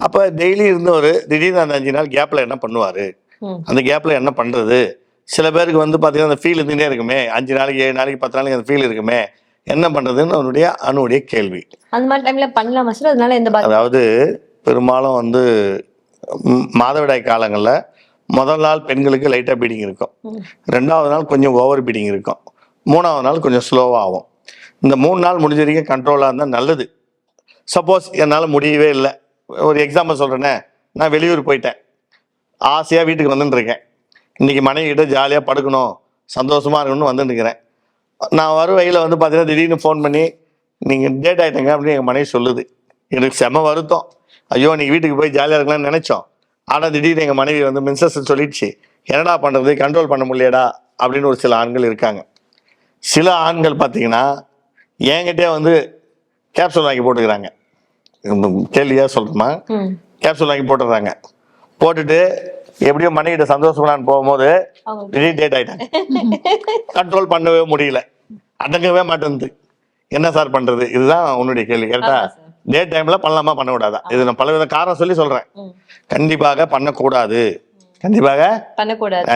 அப்போ டெய்லி இருந்தவர் திடீர்னு அந்த 5 நாள் கேப்பில் என்ன பண்ணுவார், அந்த கேப்பில் என்ன பண்ணுறது? சில பேருக்கு வந்து பார்த்தீங்கன்னா அந்த ஃபீல் இருந்துகிட்டே இருக்குமே, 5 நாளைக்கு 7 நாளைக்கு 10 நாளைக்கு அந்த ஃபீல் இருக்குமே, என்ன பண்ணுறதுன்னு அவனுடைய கேள்வி. அந்த மாதிரி டைம்ல பண்ணலாமா சார்? அதனால எந்த அதாவது பெரும்பாலும் வந்து மாதவிடாய் காலங்களில் முதல் நாள் பெண்களுக்கு லைட்டாக பீடிங் இருக்கும், 2வது நாள் கொஞ்சம் ஓவர் பீடிங் இருக்கும், 3வது நாள் கொஞ்சம் ஸ்லோவாகும். இந்த 3 நாள் முடிஞ்ச வரைக்கும் கண்ட்ரோலாக இருந்தால் நல்லது. சப்போஸ் என்னால் முடியவே இல்லை, ஒரு எக்ஸாம்பிள் சொல்கிறேன்னே, நான் வெளியூர் போயிட்டேன், ஆசையாக வீட்டுக்கு வந்துட்டுருக்கேன், இன்றைக்கி மனைவிகிட்ட ஜாலியாக படுக்கணும் சந்தோஷமாக இருக்கணும்னு வந்துட்டுருக்கிறேன். நான் வரும் வகையில் வந்து பார்த்தீங்கன்னா திடீர்னு ஃபோன் பண்ணி நீங்கள் டேட் ஆகிட்டேங்க அப்படின்னு எங்கள் மனைவி சொல்லுது. எனக்கு செம வருத்தம். ஐயோ நீங்கள் வீட்டுக்கு போய் ஜாலியாக இருக்கலாம்னு நினச்சோம், ஆனால் திடீர்னு எங்கள் மனைவி வந்து மின்சஸ் சொல்லிடுச்சு, என்னடா பண்ணுறது, கண்ட்ரோல் பண்ண முடியலடா அப்படின்னு ஒரு சில ஆண்கள் இருக்காங்க. சில ஆண்கள் பார்த்தீங்கன்னா என்கிட்டே வந்து கேப்சூல் வாங்கி போட்டுக்கிறாங்க. கேள்வியாக சொல்கிறோமா, கேப்சூல் வாங்கி போட்டுடுறாங்க. போட்டுட்டு எப்படியோ மனைவிட்ட சந்தோஷப்படான்னு போகும்போது திடீர் டேட் ஆகிட்டாங்க. கண்ட்ரோல் பண்ணவே முடியல, அடங்கவே மாட்டேங்குது. என்ன சார் பண்ணுறது? இதுதான் உன்னுடைய கேள்வி. கரெக்டா? டேட் டைமில் பண்ணலாமா பண்ணக்கூடாதா? இது நான் பலவித காரணம் சொல்லி சொல்கிறேன். கண்டிப்பாக பண்ணக்கூடாது, கண்டிப்பாக பண்ணக்கூடாது.